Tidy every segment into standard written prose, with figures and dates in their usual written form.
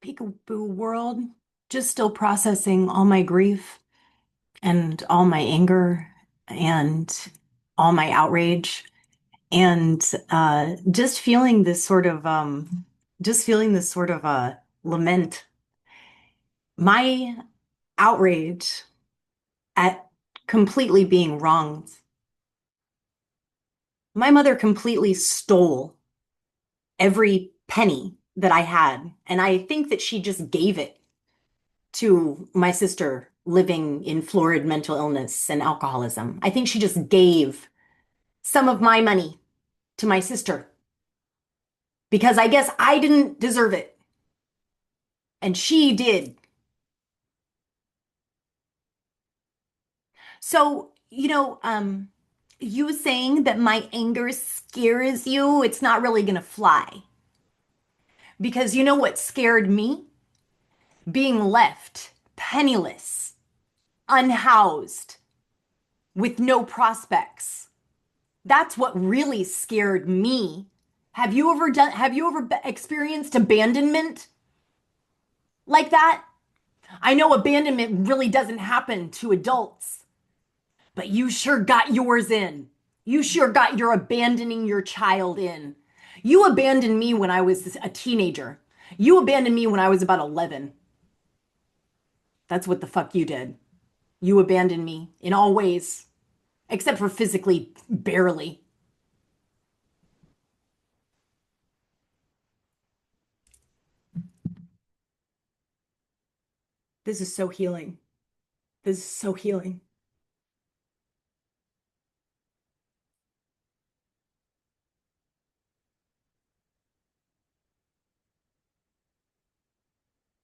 Peekaboo world, just still processing all my grief and all my anger and all my outrage and just feeling this sort of lament. My outrage at completely being wronged. My mother completely stole every penny that I had, and I think that she just gave it to my sister living in florid mental illness and alcoholism. I think she just gave some of my money to my sister because I guess I didn't deserve it and she did. So, you saying that my anger scares you, it's not really gonna fly. Because you know what scared me? Being left penniless, unhoused, with no prospects. That's what really scared me. Have you ever experienced abandonment like that? I know abandonment really doesn't happen to adults, but you sure got yours in. You sure got your abandoning your child in. You abandoned me when I was a teenager. You abandoned me when I was about 11. That's what the fuck you did. You abandoned me in all ways, except for physically, barely. This is so healing. This is so healing.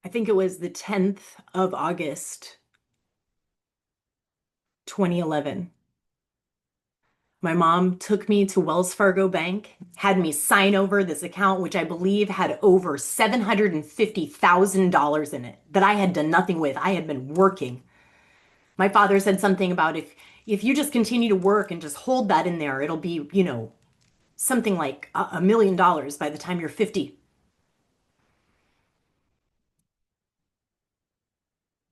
I think it was the 10th of August, 2011. My mom took me to Wells Fargo Bank, had me sign over this account, which I believe had over $750,000 in it that I had done nothing with. I had been working. My father said something about if you just continue to work and just hold that in there, it'll be, something like $1 million by the time you're 50.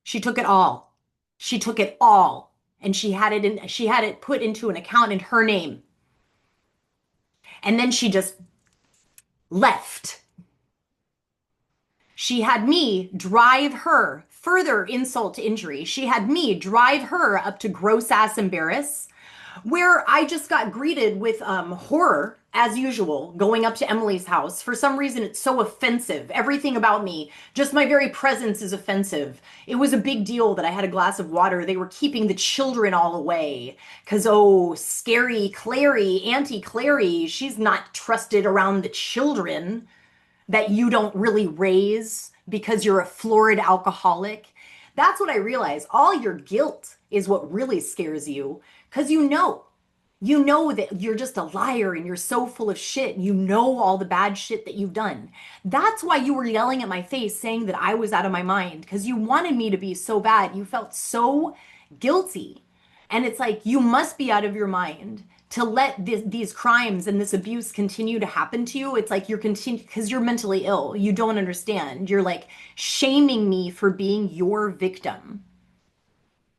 She took it all. She took it all. And she had it put into an account in her name. And then she just left. She had me drive her, further insult to injury. She had me drive her up to Gross Ass Embarrass, where I just got greeted with horror as usual going up to Emily's house. For some reason, it's so offensive. Everything about me, just my very presence is offensive. It was a big deal that I had a glass of water. They were keeping the children all away because, oh, scary Clary, Auntie Clary, she's not trusted around the children that you don't really raise because you're a florid alcoholic. That's what I realize. All your guilt is what really scares you because you know that you're just a liar and you're so full of shit. You know all the bad shit that you've done. That's why you were yelling at my face saying that I was out of my mind because you wanted me to be so bad. You felt so guilty. And it's like, you must be out of your mind to let these crimes and this abuse continue to happen to you. It's like you're continue because you're mentally ill. You don't understand. You're like shaming me for being your victim.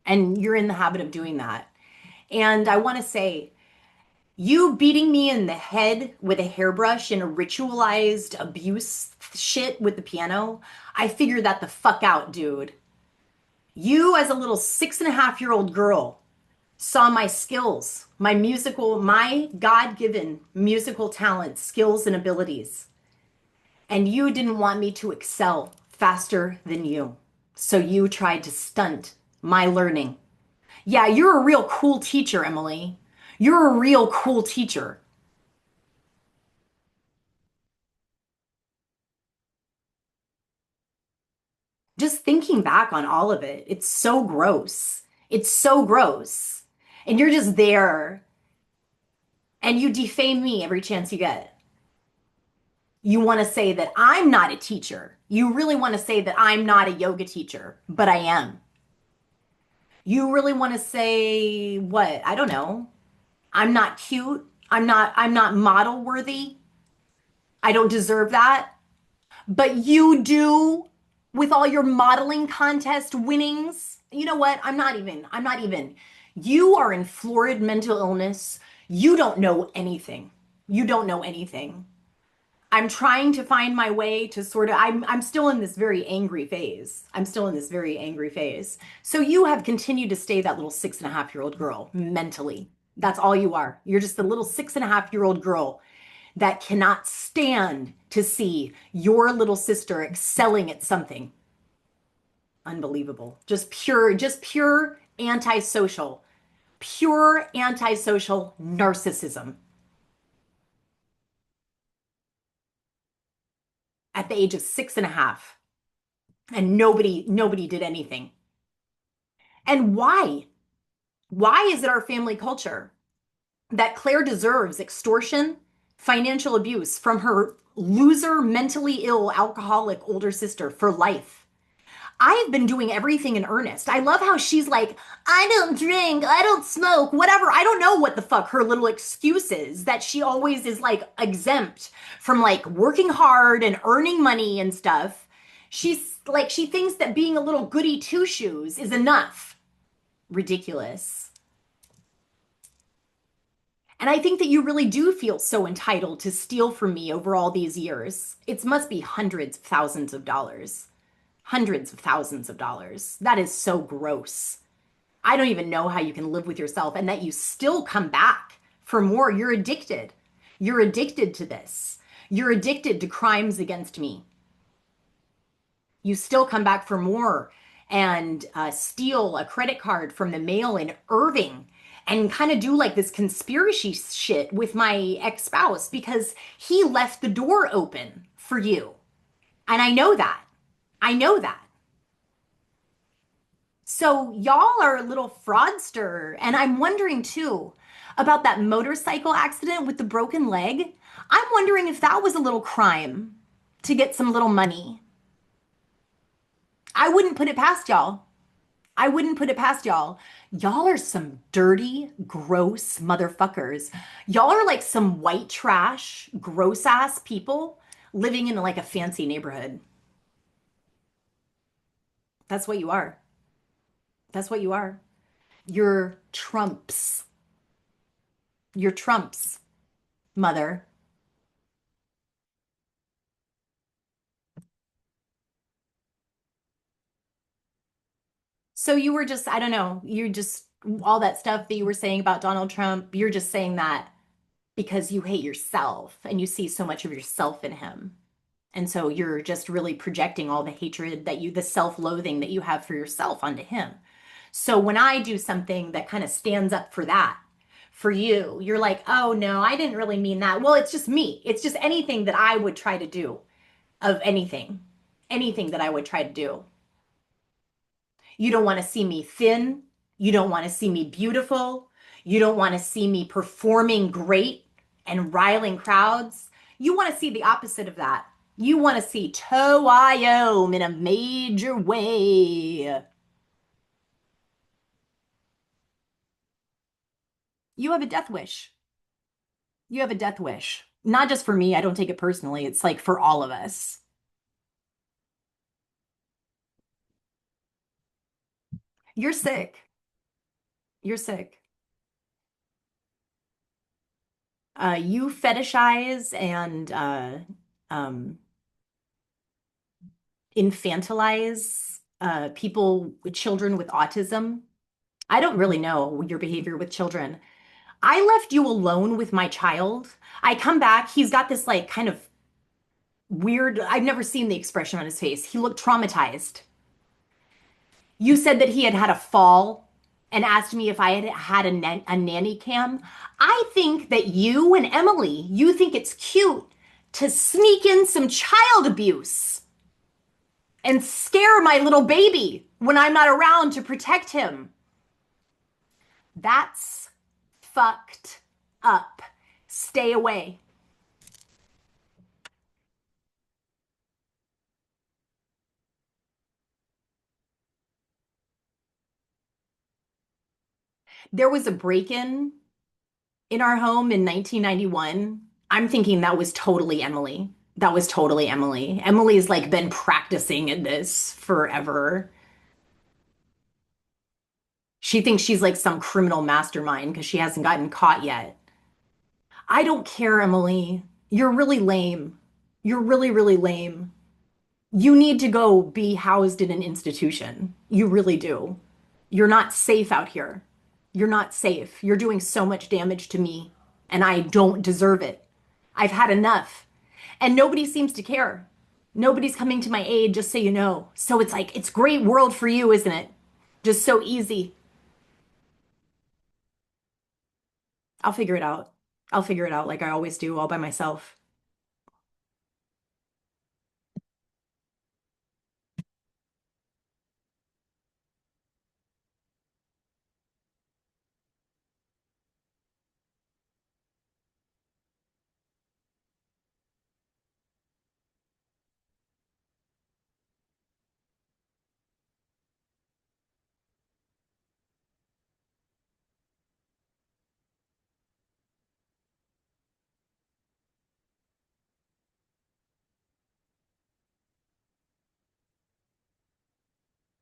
And you're in the habit of doing that. And I want to say, you beating me in the head with a hairbrush in a ritualized abuse shit with the piano, I figured that the fuck out, dude. You, as a little 6.5-year-old girl, saw my skills, my God-given musical talents, skills, and abilities. And you didn't want me to excel faster than you. So you tried to stunt my learning. Yeah, you're a real cool teacher, Emily. You're a real cool teacher. Just thinking back on all of it, it's so gross. It's so gross. And you're just there and you defame me every chance you get. You want to say that I'm not a teacher. You really want to say that I'm not a yoga teacher, but I am. You really want to say what? I don't know. I'm not cute. I'm not model worthy. I don't deserve that. But you do. with all your modeling contest winnings. You know what? I'm not even. You are in florid mental illness. You don't know anything. You don't know anything. I'm trying to find my way to sort of I'm still in this very angry phase. I'm still in this very angry phase. So you have continued to stay that little 6.5-year-old girl mentally. That's all you are. You're just a little 6.5-year-old girl that cannot stand to see your little sister excelling at something. Unbelievable. Just pure antisocial narcissism at the age of 6.5. And nobody did anything. And why? Why is it our family culture that Claire deserves extortion, financial abuse from her loser, mentally ill, alcoholic older sister for life? I've been doing everything in earnest. I love how she's like, I don't drink, I don't smoke, whatever. I don't know what the fuck her little excuse is that she always is like exempt from like working hard and earning money and stuff. She's like, she thinks that being a little goody two shoes is enough. Ridiculous. And I think that you really do feel so entitled to steal from me over all these years. It must be hundreds of thousands of dollars. Hundreds of thousands of dollars. That is so gross. I don't even know how you can live with yourself and that you still come back for more. You're addicted. You're addicted to this. You're addicted to crimes against me. You still come back for more and steal a credit card from the mail in Irving and kind of do like this conspiracy shit with my ex-spouse because he left the door open for you. And I know that. I know that. So y'all are a little fraudster. And I'm wondering too about that motorcycle accident with the broken leg. I'm wondering if that was a little crime to get some little money. I wouldn't put it past y'all. I wouldn't put it past y'all. Y'all are some dirty, gross motherfuckers. Y'all are like some white trash, gross ass people living in like a fancy neighborhood. That's what you are. That's what you are. You're Trumps. You're Trumps, mother. So you were just, I don't know, you're just all that stuff that you were saying about Donald Trump, you're just saying that because you hate yourself and you see so much of yourself in him. And so you're just really projecting all the hatred that you, the self-loathing that you have for yourself onto him. So when I do something that kind of stands up for that, for you, you're like, oh no, I didn't really mean that. Well, it's just me. It's just anything that I would try to do of anything, anything that I would try to do. You don't want to see me thin. You don't want to see me beautiful. You don't want to see me performing great and riling crowds. You want to see the opposite of that. You want to see toe-I-O in a major way. You have a death wish. You have a death wish. Not just for me. I don't take it personally. It's like for all of us. You're sick. You're sick. You fetishize and um, infantilize people, children with autism. I don't really know your behavior with children. I left you alone with my child. I come back, he's got this like kind of weird, I've never seen the expression on his face. He looked traumatized. You said that he had had a fall and asked me if I had had a nanny cam. I think that you and Emily, you think it's cute to sneak in some child abuse and scare my little baby when I'm not around to protect him. That's fucked up. Stay away. There was a break-in our home in 1991. I'm thinking that was totally Emily. That was totally Emily. Emily's like been practicing in this forever. She thinks she's like some criminal mastermind because she hasn't gotten caught yet. I don't care, Emily. You're really lame. You're really, really lame. You need to go be housed in an institution. You really do. You're not safe out here. You're not safe. You're doing so much damage to me, and I don't deserve it. I've had enough. And nobody seems to care. Nobody's coming to my aid, just so you know. So it's like, it's great world for you, isn't it? Just so easy. I'll figure it out. I'll figure it out like I always do, all by myself.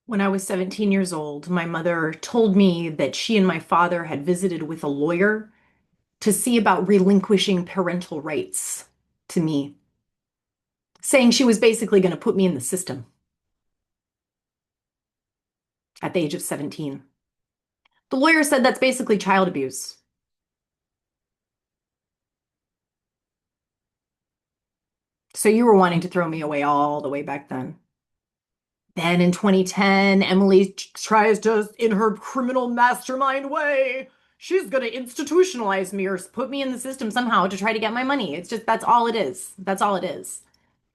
When I was 17 years old, my mother told me that she and my father had visited with a lawyer to see about relinquishing parental rights to me, saying she was basically going to put me in the system at the age of 17. The lawyer said that's basically child abuse. So you were wanting to throw me away all the way back then. Then in 2010, Emily tries to, in her criminal mastermind way, she's going to institutionalize me or put me in the system somehow to try to get my money. It's just, that's all it is. That's all it is.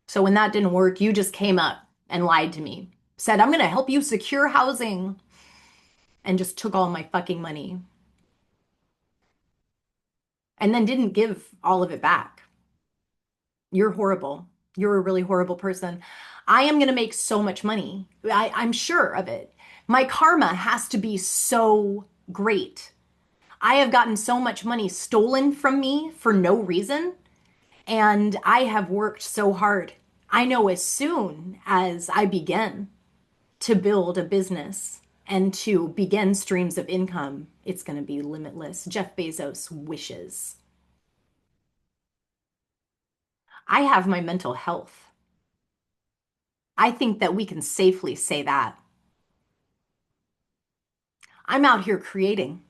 So when that didn't work, you just came up and lied to me, said, I'm going to help you secure housing, and just took all my fucking money and then didn't give all of it back. You're horrible. You're a really horrible person. I am going to make so much money. I'm sure of it. My karma has to be so great. I have gotten so much money stolen from me for no reason, and I have worked so hard. I know as soon as I begin to build a business and to begin streams of income, it's going to be limitless. Jeff Bezos wishes. I have my mental health. I think that we can safely say that. I'm out here creating.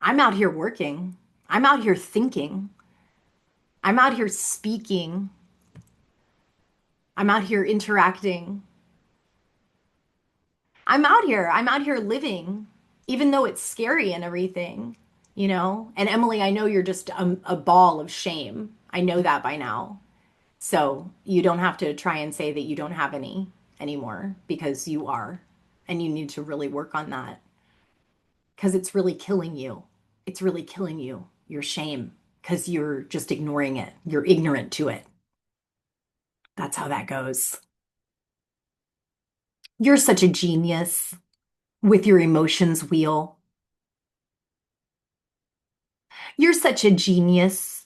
I'm out here working. I'm out here thinking. I'm out here speaking. I'm out here interacting. I'm out here. I'm out here living, even though it's scary and everything, you know? And Emily, I know you're just a ball of shame. I know that by now. So you don't have to try and say that you don't have any anymore because you are. And you need to really work on that because it's really killing you. It's really killing you, your shame, because you're just ignoring it. You're ignorant to it. That's how that goes. You're such a genius with your emotions wheel. You're such a genius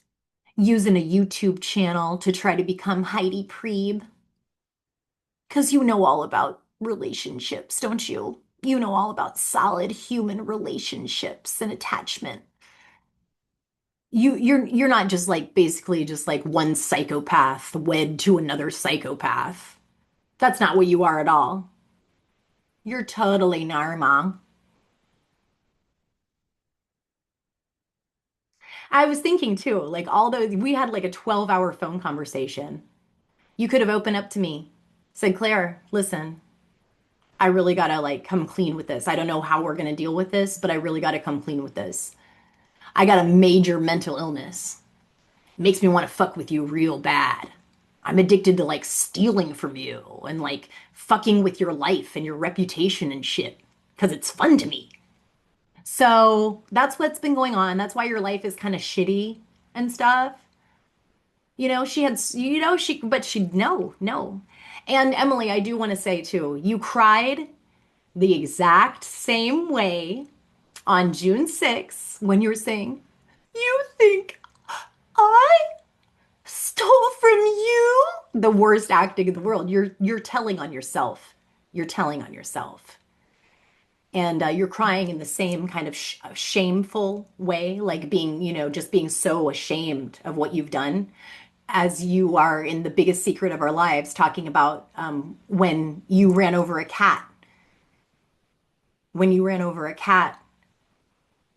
using a YouTube channel to try to become Heidi Priebe. Because you know all about relationships, don't you? You know all about solid human relationships and attachment. You're not just like basically just like one psychopath wed to another psychopath. That's not what you are at all. You're totally normal. I was thinking too, like all those we had like a 12-hour phone conversation. You could have opened up to me, said, Claire, listen, I really gotta like come clean with this. I don't know how we're gonna deal with this, but I really gotta come clean with this. I got a major mental illness. It makes me want to fuck with you real bad. I'm addicted to like stealing from you and like fucking with your life and your reputation and shit because it's fun to me. So that's what's been going on. That's why your life is kind of shitty and stuff. You know, she had, you know, but she, no, no. And Emily, I do want to say too, you cried the exact same way on June 6th when you were saying, you think I the worst acting in the world. You're telling on yourself. You're telling on yourself. And you're crying in the same kind of shameful way, like being, just being so ashamed of what you've done, as you are in the biggest secret of our lives, talking about when you ran over a cat, when you ran over a cat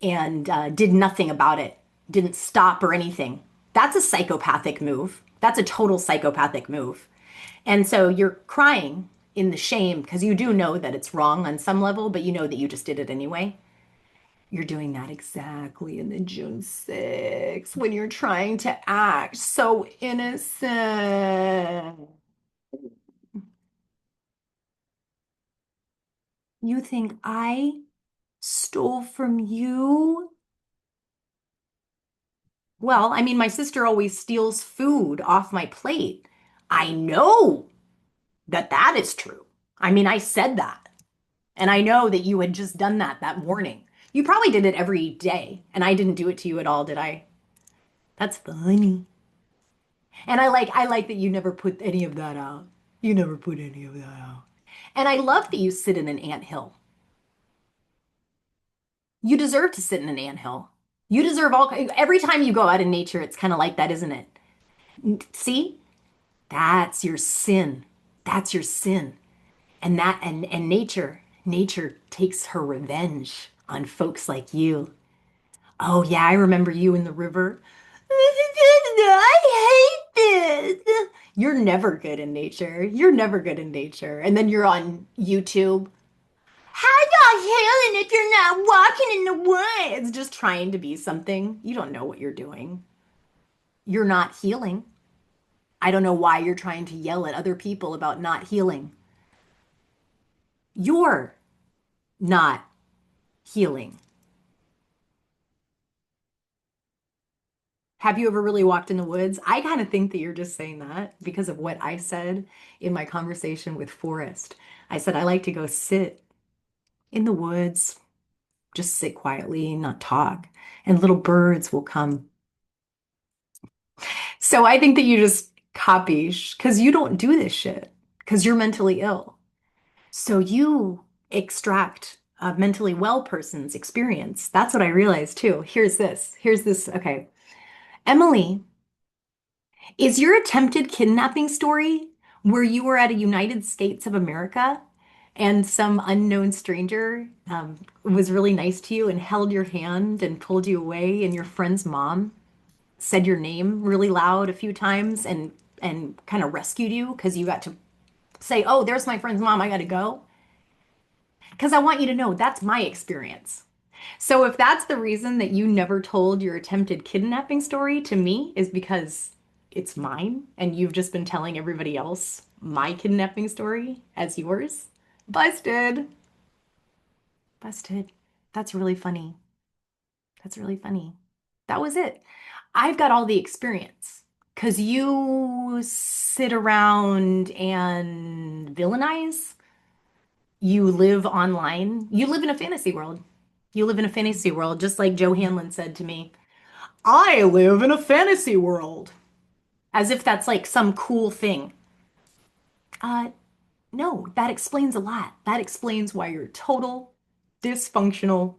and did nothing about it, didn't stop or anything. That's a psychopathic move. That's a total psychopathic move. And so you're crying in the shame because you do know that it's wrong on some level, but you know that you just did it anyway. You're doing that exactly in the June 6th when you're trying to act so innocent. You think I stole from you? Well, I mean, my sister always steals food off my plate. I know that that is true. I mean, I said that. And I know that you had just done that morning. You probably did it every day, and I didn't do it to you at all, did I? That's funny. And I like that you never put any of that out. You never put any of that out. And I love that you sit in an anthill. You deserve to sit in an anthill. You deserve all every time you go out in nature, it's kind of like that, isn't it? See? That's your sin. That's your sin. And nature takes her revenge on folks like you. Oh yeah, I remember you in the river. I hate this. You're never good in nature. You're never good in nature. And then you're on YouTube. How y'all healing if you're not walking in the woods? Just trying to be something. You don't know what you're doing. You're not healing. I don't know why you're trying to yell at other people about not healing. You're not healing. Have you ever really walked in the woods? I kind of think that you're just saying that because of what I said in my conversation with Forrest. I said I like to go sit in the woods, just sit quietly, not talk, and little birds will come. So I think that you just copy because you don't do this shit because you're mentally ill. So you extract a mentally well person's experience. That's what I realized too. Here's this. Here's this. Okay. Emily, is your attempted kidnapping story where you were at a United States of America and some unknown stranger was really nice to you and held your hand and pulled you away, and your friend's mom said your name really loud a few times and kind of rescued you because you got to say, "Oh, there's my friend's mom. I got to go." Because I want you to know that's my experience. So if that's the reason that you never told your attempted kidnapping story to me is because it's mine and you've just been telling everybody else my kidnapping story as yours, busted. Busted. That's really funny. That's really funny. That was it. I've got all the experience because you sit around and villainize. You live online. You live in a fantasy world. You live in a fantasy world, just like Joe Hanlon said to me. I live in a fantasy world. As if that's like some cool thing. Uh, no, that explains a lot. That explains why you're total, dysfunctional,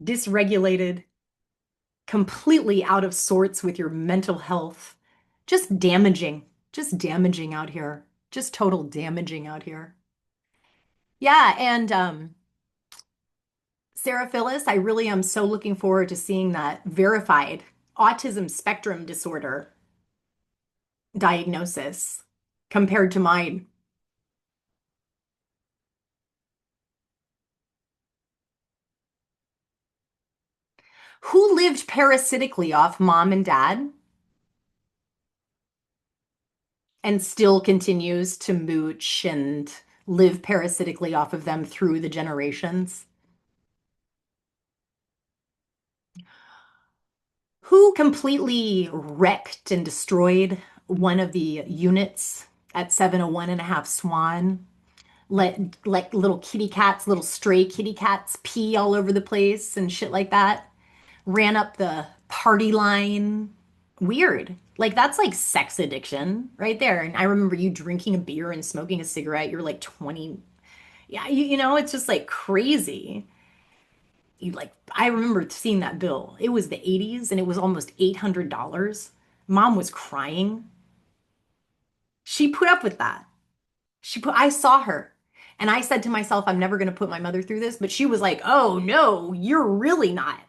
dysregulated, completely out of sorts with your mental health. Just damaging out here. Just total damaging out here. Yeah, and Sarah Phyllis, I really am so looking forward to seeing that verified autism spectrum disorder diagnosis compared to mine. Who lived parasitically off mom and dad and still continues to mooch and live parasitically off of them through the generations? Who completely wrecked and destroyed one of the units at 701 and a half Swan? Let little kitty cats, little stray kitty cats pee all over the place and shit like that. Ran up the party line. Weird. Like that's like sex addiction right there. And I remember you drinking a beer and smoking a cigarette. You're like 20. Yeah, it's just like crazy. You like I remember seeing that bill. It was the 80s and it was almost $800. Mom was crying. She put up with that. I saw her. And I said to myself, I'm never going to put my mother through this. But she was like, oh no, you're really not.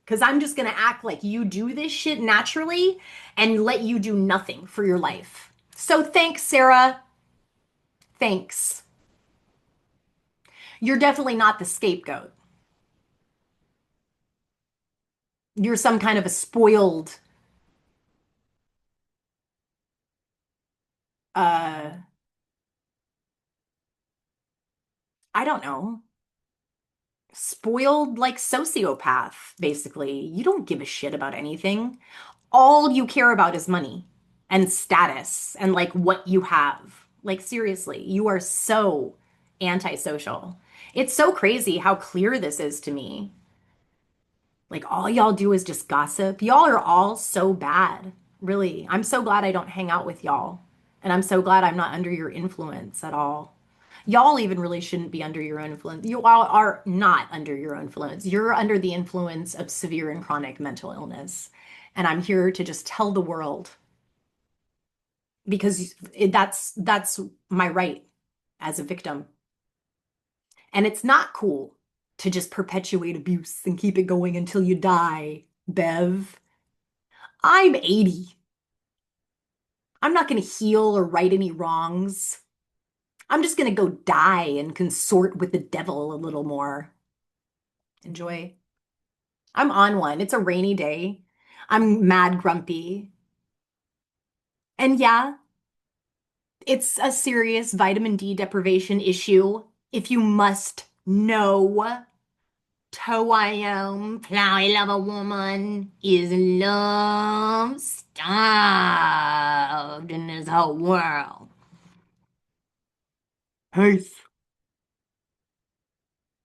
Because I'm just going to act like you do this shit naturally and let you do nothing for your life. So thanks, Sarah. Thanks. You're definitely not the scapegoat. You're some kind of a spoiled, uh, I don't know, spoiled like sociopath, basically. You don't give a shit about anything. All you care about is money and status and like what you have. Like, seriously, you are so antisocial. It's so crazy how clear this is to me. Like, all y'all do is just gossip. Y'all are all so bad. Really. I'm so glad I don't hang out with y'all. And I'm so glad I'm not under your influence at all. Y'all even really shouldn't be under your own influence. You all are not under your own influence. You're under the influence of severe and chronic mental illness. And I'm here to just tell the world because that's my right as a victim. And it's not cool to just perpetuate abuse and keep it going until you die, Bev. I'm 80. I'm not going to heal or right any wrongs. I'm just going to go die and consort with the devil a little more. Enjoy. I'm on one. It's a rainy day. I'm mad grumpy. And yeah, it's a serious vitamin D deprivation issue. If you must know, toe I am, plowy love a woman is love starved in this whole world. Peace.